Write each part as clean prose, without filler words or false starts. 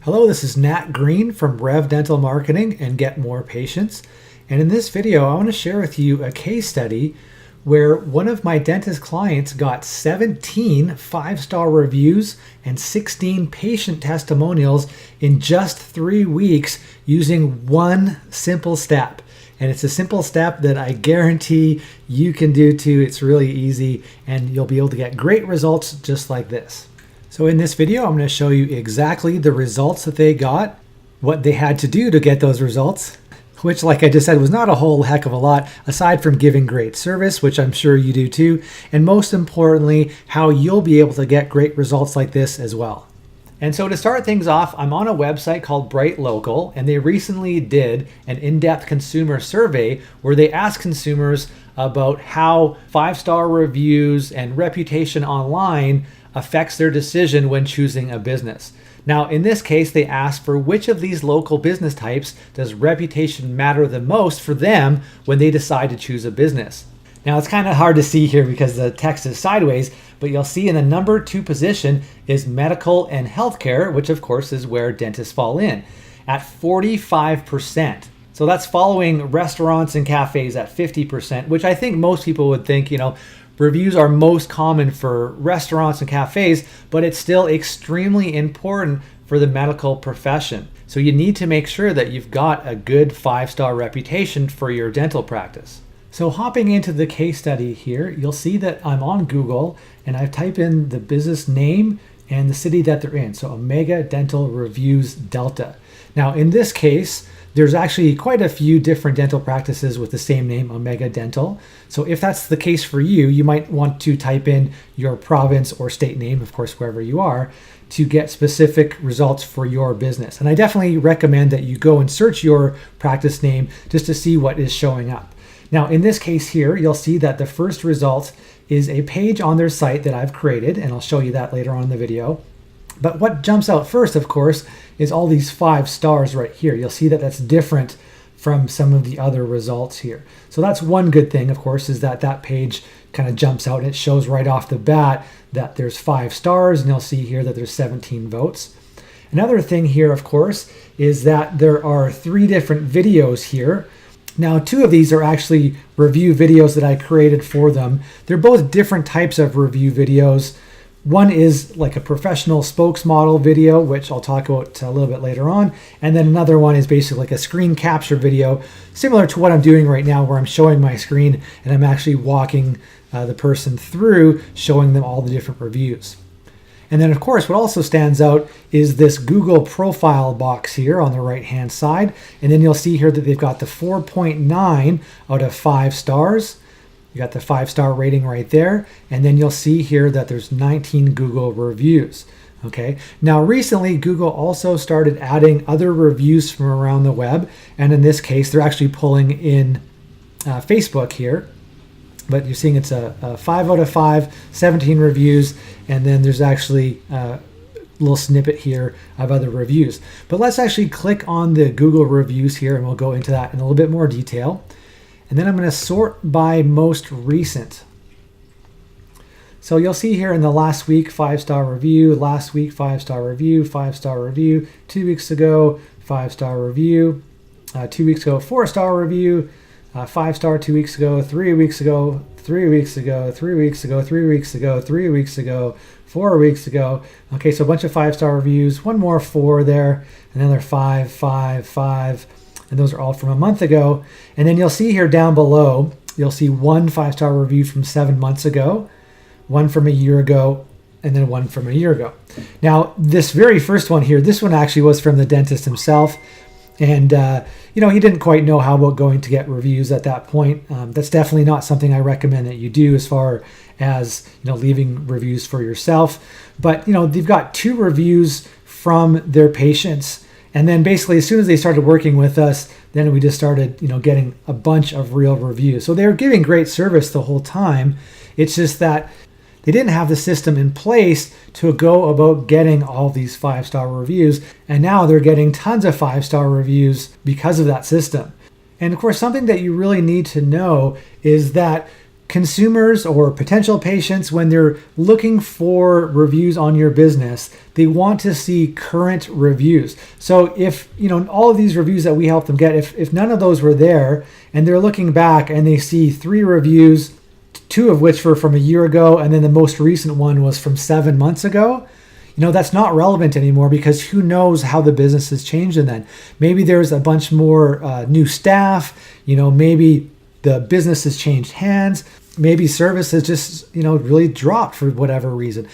Hello, this is Nat Green from Rev Dental Marketing and Get More Patients. And in this video, I want to share with you a case study where one of my dentist clients got 17 five-star reviews and 16 patient testimonials in just 3 weeks using one simple step. And it's a simple step that I guarantee you can do too. It's really easy and you'll be able to get great results just like this. So in this video, I'm going to show you exactly the results that they got, what they had to do to get those results, which, like I just said, was not a whole heck of a lot, aside from giving great service, which I'm sure you do too, and most importantly, how you'll be able to get great results like this as well. And so to start things off, I'm on a website called Bright Local, and they recently did an in-depth consumer survey where they asked consumers about how five-star reviews and reputation online affects their decision when choosing a business. Now, in this case, they asked for which of these local business types does reputation matter the most for them when they decide to choose a business. Now, it's kind of hard to see here because the text is sideways, but you'll see in the number 2 position is medical and healthcare, which of course is where dentists fall in, at 45%. So that's following restaurants and cafes at 50%, which I think most people would think, reviews are most common for restaurants and cafes, but it's still extremely important for the medical profession. So you need to make sure that you've got a good 5-star reputation for your dental practice. So hopping into the case study here, you'll see that I'm on Google and I've typed in the business name and the city that they're in. So Omega Dental Reviews Delta. Now in this case, there's actually quite a few different dental practices with the same name, Omega Dental. So if that's the case for you, you might want to type in your province or state name, of course, wherever you are, to get specific results for your business. And I definitely recommend that you go and search your practice name just to see what is showing up. Now, in this case here, you'll see that the first result is a page on their site that I've created, and I'll show you that later on in the video. But what jumps out first, of course, is all these 5 stars right here. You'll see that that's different from some of the other results here. So that's one good thing, of course, is that that page kind of jumps out and it shows right off the bat that there's 5 stars, and you'll see here that there's 17 votes. Another thing here, of course, is that there are 3 different videos here. Now, 2 of these are actually review videos that I created for them. They're both different types of review videos. One is like a professional spokesmodel video, which I'll talk about a little bit later on. And then another one is basically like a screen capture video, similar to what I'm doing right now, where I'm showing my screen and I'm actually walking the person through, showing them all the different reviews. And then, of course, what also stands out is this Google profile box here on the right-hand side. And then you'll see here that they've got the 4.9 out of 5 stars. You got the 5-star rating right there. And then you'll see here that there's 19 Google reviews. Okay. Now, recently, Google also started adding other reviews from around the web. And in this case, they're actually pulling in Facebook here. But you're seeing it's a 5 out of 5, 17 reviews. And then there's actually a little snippet here of other reviews. But let's actually click on the Google reviews here and we'll go into that in a little bit more detail. And then I'm going to sort by most recent. So you'll see here in the last week, 5-star review, last week, 5-star review, 5-star review, 2 weeks ago, 5-star review, 2 weeks ago, 4-star review, 5-star 2 weeks ago, 3 weeks ago, 3 weeks ago, 3 weeks ago, 3 weeks ago, 3 weeks ago, 4 weeks ago. Okay, so a bunch of 5-star reviews, one more 4 there, and another 5, 5, 5. And those are all from a month ago. And then you'll see here down below, you'll see 1 5-star review from 7 months ago, 1 from a year ago, and then 1 from a year ago. Now, this very first one here, this one actually was from the dentist himself. And, he didn't quite know how about going to get reviews at that point. That's definitely not something I recommend that you do as far as, leaving reviews for yourself. But, they've got 2 reviews from their patients. And then basically, as soon as they started working with us, then we just started, getting a bunch of real reviews. So they were giving great service the whole time. It's just that they didn't have the system in place to go about getting all these 5-star reviews. And now they're getting tons of 5-star reviews because of that system. And of course, something that you really need to know is that consumers or potential patients, when they're looking for reviews on your business, they want to see current reviews. So if, all of these reviews that we help them get, if none of those were there and they're looking back and they see 3 reviews, 2 of which were from a year ago, and then the most recent one was from 7 months ago, that's not relevant anymore, because who knows how the business has changed. And then maybe there's a bunch more new staff, maybe the business has changed hands, maybe service has just, really dropped for whatever reason.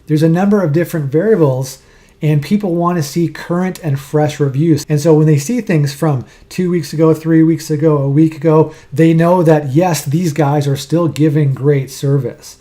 There's a number of different variables, and people want to see current and fresh reviews. And so when they see things from 2 weeks ago, 3 weeks ago, a week ago, they know that yes, these guys are still giving great service.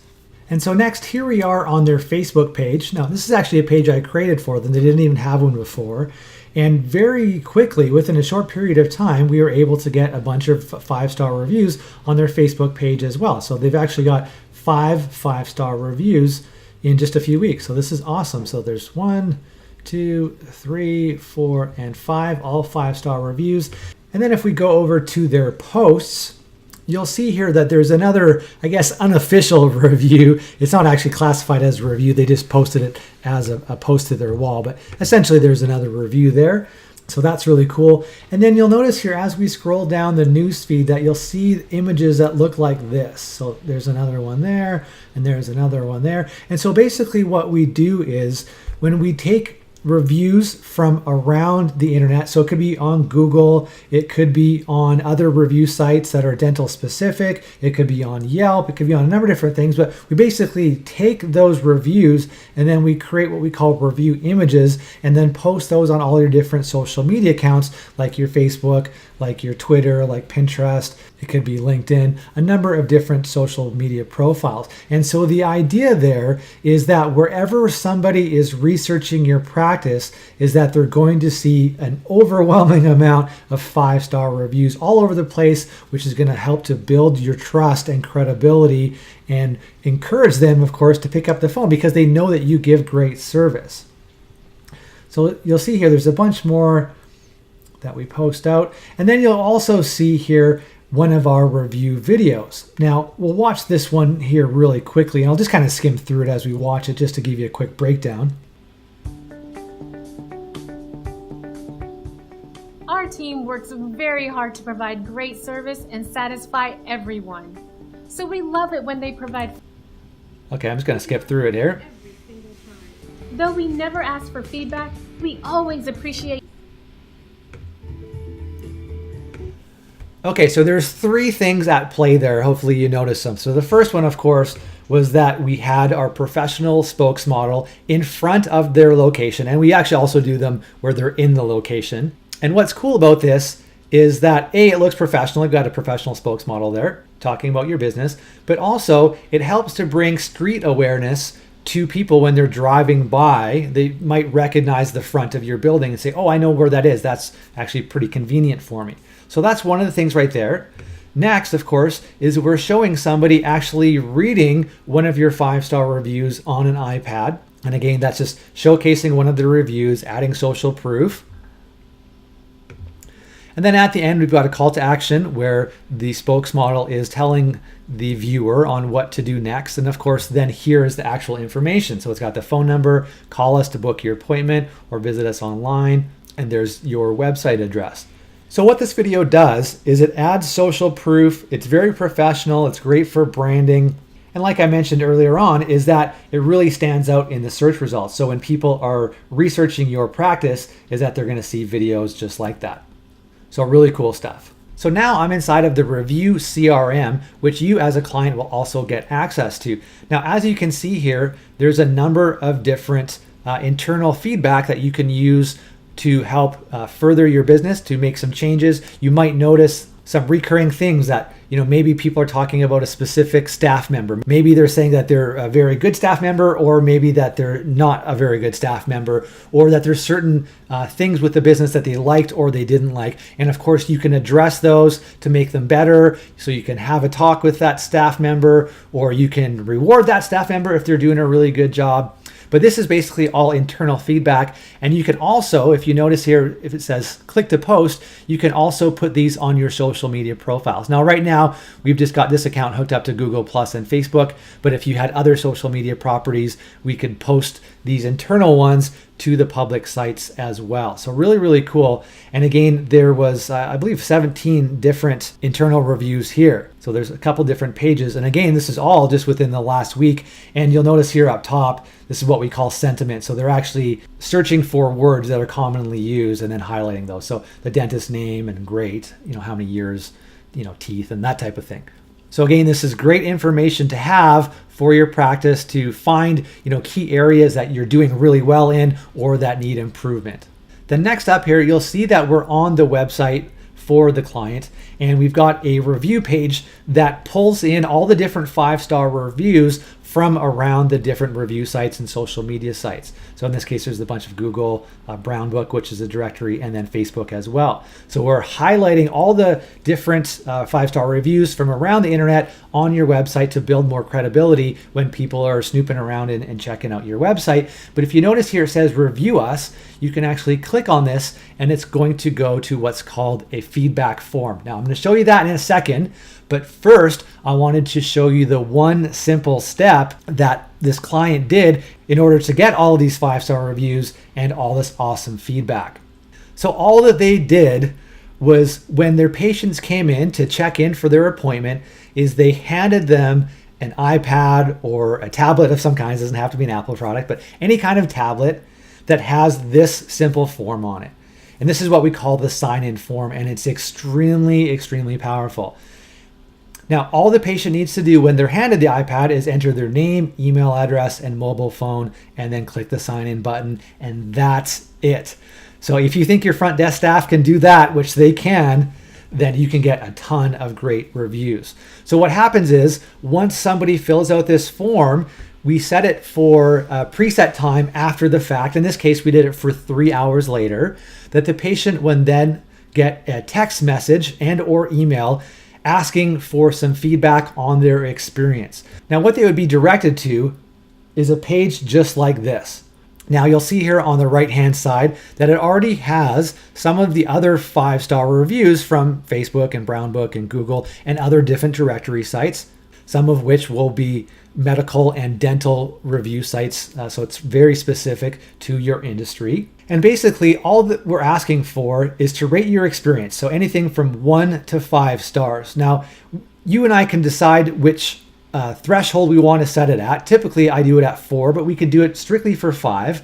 And so next, here we are on their Facebook page. Now, this is actually a page I created for them. They didn't even have one before. And very quickly, within a short period of time, we were able to get a bunch of 5-star reviews on their Facebook page as well. So they've actually got 5 5-star reviews in just a few weeks. So this is awesome. So there's 1, 2, 3, 4, and 5, all 5-star reviews. And then if we go over to their posts, you'll see here that there's another, I guess, unofficial review. It's not actually classified as a review. They just posted it as a post to their wall, but essentially there's another review there. So that's really cool. And then you'll notice here as we scroll down the news feed that you'll see images that look like this. So there's another one there, and there's another one there. And so basically what we do is when we take reviews from around the internet, so it could be on Google, it could be on other review sites that are dental specific, it could be on Yelp, it could be on a number of different things, but we basically take those reviews and then we create what we call review images and then post those on all your different social media accounts, like your Facebook, like your Twitter, like Pinterest, it could be LinkedIn, a number of different social media profiles. And so the idea there is that wherever somebody is researching your practice is that they're going to see an overwhelming amount of 5-star reviews all over the place, which is going to help to build your trust and credibility and encourage them, of course, to pick up the phone because they know that you give great service. So you'll see here, there's a bunch more that we post out. And then you'll also see here one of our review videos. Now, we'll watch this one here really quickly, and I'll just kind of skim through it as we watch it just to give you a quick breakdown. Our team works very hard to provide great service and satisfy everyone. So we love it when they provide. Okay, I'm just going to skip through it here. Though we never ask for feedback, we always appreciate. Okay, so there's 3 things at play there. Hopefully you noticed some. So the first one, of course, was that we had our professional spokesmodel in front of their location. And we actually also do them where they're in the location. And what's cool about this is that A, it looks professional. You've got a professional spokesmodel there talking about your business, but also it helps to bring street awareness to people when they're driving by. They might recognize the front of your building and say, oh, I know where that is. That's actually pretty convenient for me. So that's one of the things right there. Next, of course, is we're showing somebody actually reading one of your 5-star reviews on an iPad. And again, that's just showcasing one of the reviews, adding social proof. And then at the end, we've got a call to action where the spokesmodel is telling the viewer on what to do next. And of course, then here is the actual information. So it's got the phone number, call us to book your appointment or visit us online, and there's your website address. So what this video does is it adds social proof. It's very professional. It's great for branding. And like I mentioned earlier on, is that it really stands out in the search results. So when people are researching your practice, is that they're going to see videos just like that. So really cool stuff. So now I'm inside of the Review CRM, which you as a client will also get access to. Now, as you can see here, there's a number of different internal feedback that you can use to help further your business, to make some changes. You might notice some recurring things that, maybe people are talking about a specific staff member. Maybe they're saying that they're a very good staff member, or maybe that they're not a very good staff member, or that there's certain things with the business that they liked or they didn't like. And of course, you can address those to make them better. So you can have a talk with that staff member, or you can reward that staff member if they're doing a really good job. But this is basically all internal feedback. And you can also, if you notice here, if it says click to post, you can also put these on your social media profiles. Now, right now, we've just got this account hooked up to Google Plus and Facebook. But if you had other social media properties, we could post these internal ones to the public sites as well. So really, really cool. And again, there was, I believe, 17 different internal reviews here. So there's a couple different pages. And again, this is all just within the last week. And you'll notice here up top, this is what we call sentiment. So they're actually searching for words that are commonly used and then highlighting those. So the dentist name and great, how many years, teeth and that type of thing. So again, this is great information to have for your practice to find, key areas that you're doing really well in or that need improvement. Then next up here, you'll see that we're on the website for the client, and we've got a review page that pulls in all the different 5-star reviews from around the different review sites and social media sites. So in this case, there's a bunch of Google, Brown Book, which is a directory, and then Facebook as well. So we're highlighting all the different 5-star reviews from around the internet on your website to build more credibility when people are snooping around and checking out your website. But if you notice here, it says review us. You can actually click on this and it's going to go to what's called a feedback form. Now I'm going to show you that in a second, but first I wanted to show you the one simple step that this client did in order to get all of these 5-star reviews and all this awesome feedback. So all that they did was when their patients came in to check in for their appointment is they handed them an iPad or a tablet of some kind. It doesn't have to be an Apple product, but any kind of tablet that has this simple form on it. And this is what we call the sign-in form, and it's extremely, extremely powerful. Now, all the patient needs to do when they're handed the iPad is enter their name, email address, and mobile phone, and then click the sign-in button, and that's it. So if you think your front desk staff can do that, which they can, then you can get a ton of great reviews. So what happens is once somebody fills out this form, we set it for a preset time after the fact. In this case, we did it for 3 hours later, that the patient would then get a text message and or email asking for some feedback on their experience. Now, what they would be directed to is a page just like this. Now, you'll see here on the right-hand side that it already has some of the other 5-star reviews from Facebook and Brown Book and Google and other different directory sites, some of which will be medical and dental review sites. So it's very specific to your industry. And basically all that we're asking for is to rate your experience. So anything from 1 to 5 stars. Now, you and I can decide which threshold we want to set it at. Typically I do it at 4, but we could do it strictly for 5.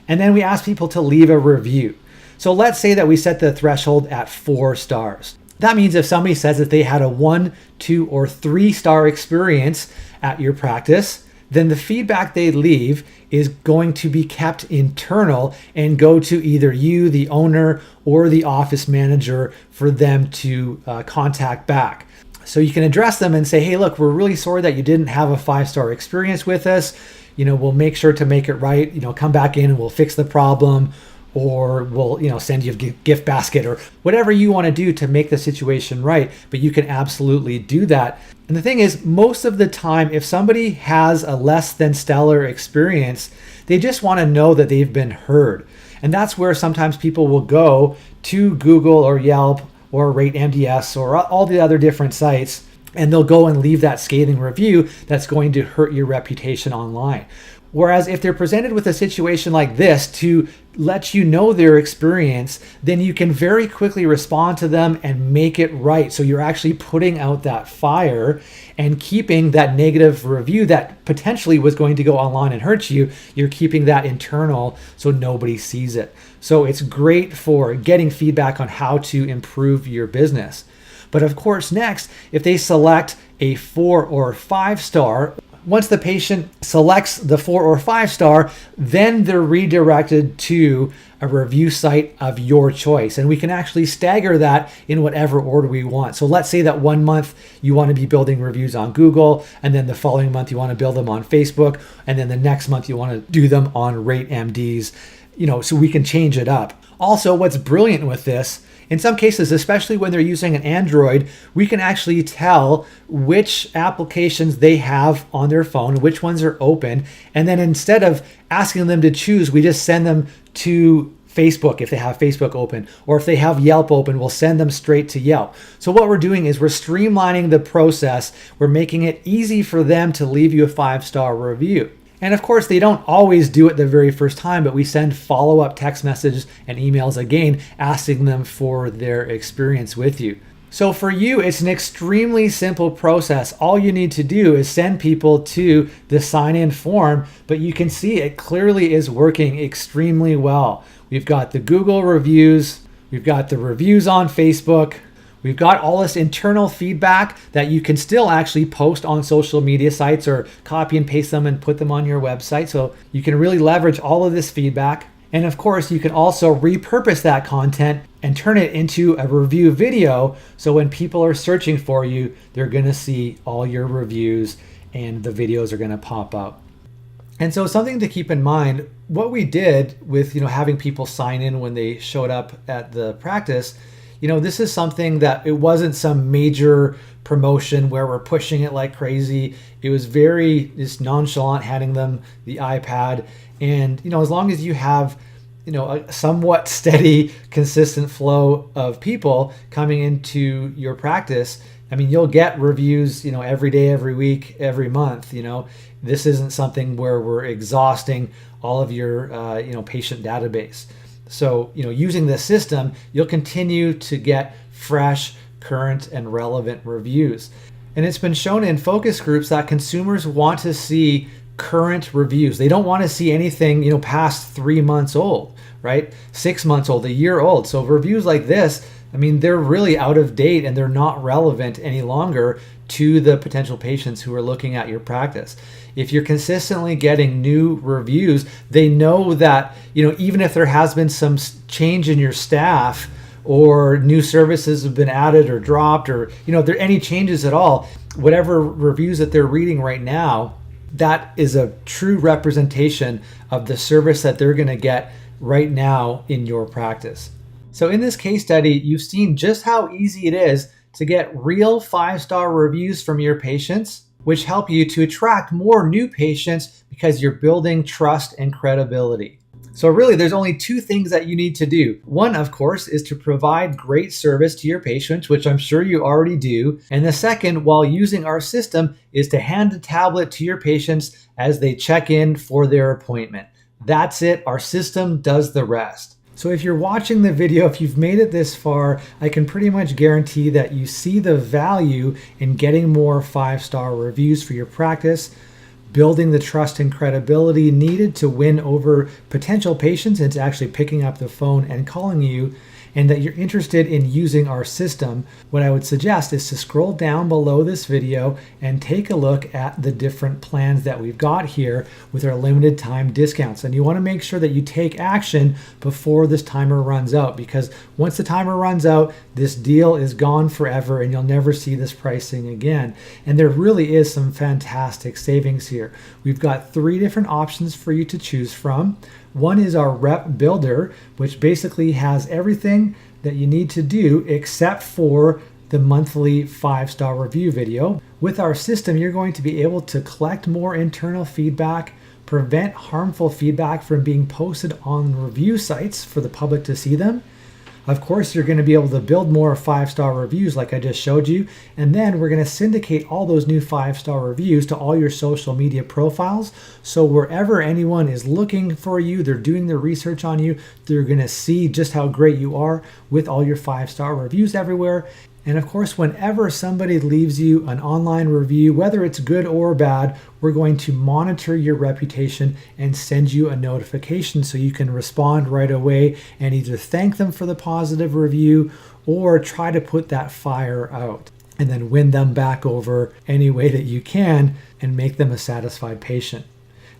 And then we ask people to leave a review. So let's say that we set the threshold at 4 stars. That means if somebody says that they had a 1, 2, or 3-star experience at your practice, then the feedback they leave is going to be kept internal and go to either you, the owner, or the office manager for them to contact back. So you can address them and say, hey, look, we're really sorry that you didn't have a 5-star experience with us. We'll make sure to make it right. Come back in and we'll fix the problem. Or we'll send you a gift basket or whatever you want to do to make the situation right. But you can absolutely do that. And the thing is, most of the time, if somebody has a less than stellar experience, they just want to know that they've been heard. And that's where sometimes people will go to Google or Yelp or RateMDS or all the other different sites, and they'll go and leave that scathing review that's going to hurt your reputation online. Whereas if they're presented with a situation like this to let you know their experience, then you can very quickly respond to them and make it right. So you're actually putting out that fire and keeping that negative review that potentially was going to go online and hurt you. You're keeping that internal so nobody sees it. So it's great for getting feedback on how to improve your business. But of course, next, if they select a 4 or 5 star, once the patient selects the 4 or 5 star, then they're redirected to a review site of your choice. And we can actually stagger that in whatever order we want. So let's say that one month you want to be building reviews on Google, and then the following month you want to build them on Facebook, and then the next month you want to do them on RateMDs, so we can change it up. Also, what's brilliant with this In some cases, especially when they're using an Android, we can actually tell which applications they have on their phone, which ones are open. And then instead of asking them to choose, we just send them to Facebook if they have Facebook open, or if they have Yelp open, we'll send them straight to Yelp. So what we're doing is we're streamlining the process. We're making it easy for them to leave you a 5-star review. And of course, they don't always do it the very first time, but we send follow-up text messages and emails again, asking them for their experience with you. So for you, it's an extremely simple process. All you need to do is send people to the sign-in form, but you can see it clearly is working extremely well. We've got the Google reviews, we've got the reviews on Facebook, we've got all this internal feedback that you can still actually post on social media sites or copy and paste them and put them on your website. So you can really leverage all of this feedback. And of course, you can also repurpose that content and turn it into a review video. So when people are searching for you, they're going to see all your reviews and the videos are going to pop up. And so something to keep in mind, what we did with, having people sign in when they showed up at the practice, this is something that it wasn't some major promotion where we're pushing it like crazy. It was very just nonchalant, handing them the iPad. And, as long as you have, a somewhat steady, consistent flow of people coming into your practice, you'll get reviews, every day, every week, every month. This isn't something where we're exhausting all of your, patient database. So, using this system, you'll continue to get fresh, current, and relevant reviews. And it's been shown in focus groups that consumers want to see current reviews. They don't want to see anything, past 3 months old, right? 6 months old, a year old. So reviews like this, they're really out of date and they're not relevant any longer to the potential patients who are looking at your practice. If you're consistently getting new reviews, they know that, even if there has been some change in your staff or new services have been added or dropped, or, there any changes at all, whatever reviews that they're reading right now, that is a true representation of the service that they're going to get right now in your practice. So in this case study, you've seen just how easy it is to get real 5-star reviews from your patients, which help you to attract more new patients because you're building trust and credibility. So really, there's only 2 things that you need to do. One, of course, is to provide great service to your patients, which I'm sure you already do. And the second, while using our system, is to hand a tablet to your patients as they check in for their appointment. That's it. Our system does the rest. So if you're watching the video, if you've made it this far, I can pretty much guarantee that you see the value in getting more 5-star reviews for your practice, building the trust and credibility needed to win over potential patients into actually picking up the phone and calling you, and that you're interested in using our system. What I would suggest is to scroll down below this video and take a look at the different plans that we've got here with our limited time discounts. And you want to make sure that you take action before this timer runs out, because once the timer runs out, this deal is gone forever and you'll never see this pricing again. And there really is some fantastic savings here. We've got 3 different options for you to choose from. One is our Rep Builder, which basically has everything that you need to do except for the monthly 5-star review video. With our system, you're going to be able to collect more internal feedback, prevent harmful feedback from being posted on review sites for the public to see them. Of course, you're going to be able to build more 5-star reviews like I just showed you. And then we're going to syndicate all those new 5-star reviews to all your social media profiles. So wherever anyone is looking for you, they're doing their research on you, they're going to see just how great you are with all your 5-star reviews everywhere. And of course, whenever somebody leaves you an online review, whether it's good or bad, we're going to monitor your reputation and send you a notification so you can respond right away and either thank them for the positive review or try to put that fire out and then win them back over any way that you can and make them a satisfied patient.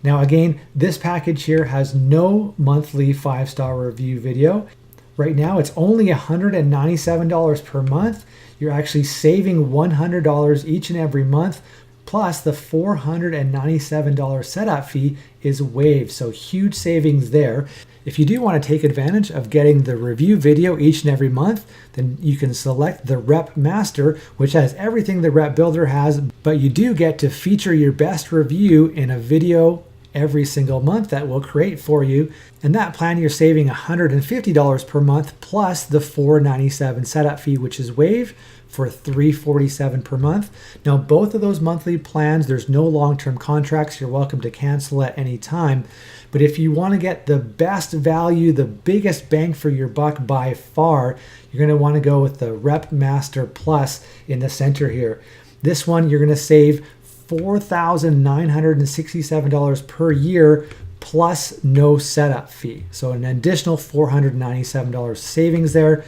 Now, again, this package here has no monthly 5-star review video. Right now, it's only $197 per month. You're actually saving $100 each and every month, plus the $497 setup fee is waived. So huge savings there. If you do want to take advantage of getting the review video each and every month, then you can select the Rep Master, which has everything the Rep Builder has, but you do get to feature your best review in a video every single month that we'll create for you. And that plan, you're saving $150 per month plus the $497 setup fee, which is waived for $347 per month. Now, both of those monthly plans, there's no long-term contracts. You're welcome to cancel at any time. But if you want to get the best value, the biggest bang for your buck by far, you're going to want to go with the Rep Master Plus in the center here. This one, you're going to save $4,967 per year plus no setup fee. So an additional $497 savings there.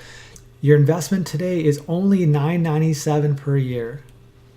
Your investment today is only $997 per year.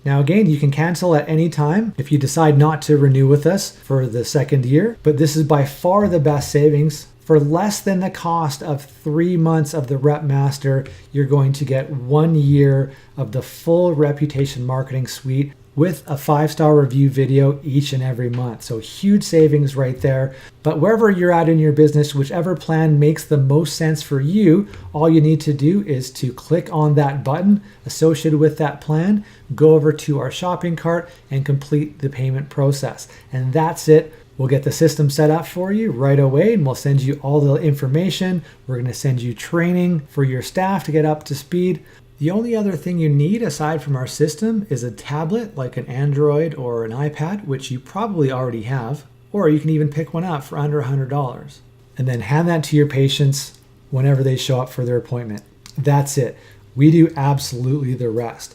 Now again, you can cancel at any time if you decide not to renew with us for the second year, but this is by far the best savings. For less than the cost of 3 months of the Rep Master, you're going to get 1 year of the full Reputation Marketing Suite with a 5-star review video each and every month. So huge savings right there. But wherever you're at in your business, whichever plan makes the most sense for you, all you need to do is to click on that button associated with that plan, go over to our shopping cart and complete the payment process. And that's it. We'll get the system set up for you right away, and we'll send you all the information. We're going to send you training for your staff to get up to speed. The only other thing you need aside from our system is a tablet like an Android or an iPad, which you probably already have, or you can even pick one up for under $100 and then hand that to your patients whenever they show up for their appointment. That's it. We do absolutely the rest.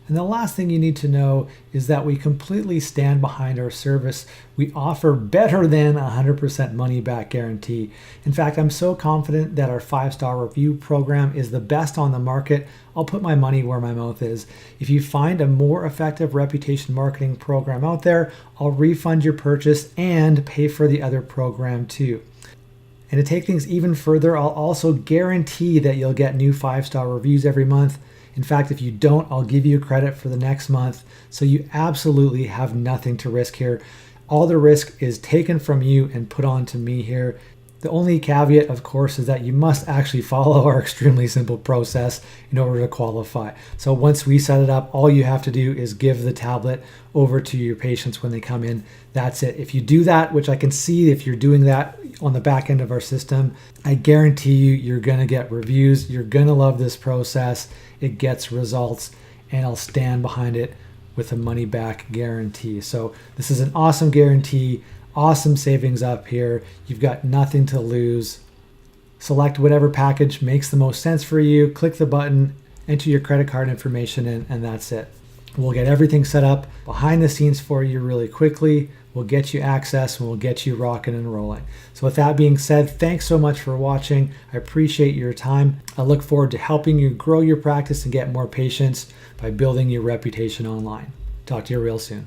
And the last thing you need to know is that we completely stand behind our service. We offer better than 100% money back guarantee. In fact, I'm so confident that our 5-star review program is the best on the market. I'll put my money where my mouth is. If you find a more effective reputation marketing program out there, I'll refund your purchase and pay for the other program too. And to take things even further, I'll also guarantee that you'll get new 5-star reviews every month. In fact, if you don't, I'll give you credit for the next month. So you absolutely have nothing to risk here. All the risk is taken from you and put on to me here. The only caveat, of course, is that you must actually follow our extremely simple process in order to qualify. So once we set it up, all you have to do is give the tablet over to your patients when they come in. That's it. If you do that, which I can see if you're doing that on the back end of our system, I guarantee you're going to get reviews. You're going to love this process. It gets results, and I'll stand behind it with a money back guarantee. So this is an awesome guarantee. Awesome savings up here. You've got nothing to lose. Select whatever package makes the most sense for you. Click the button, enter your credit card information in, and that's it. We'll get everything set up behind the scenes for you really quickly. We'll get you access and we'll get you rocking and rolling. So with that being said, thanks so much for watching. I appreciate your time. I look forward to helping you grow your practice and get more patients by building your reputation online. Talk to you real soon.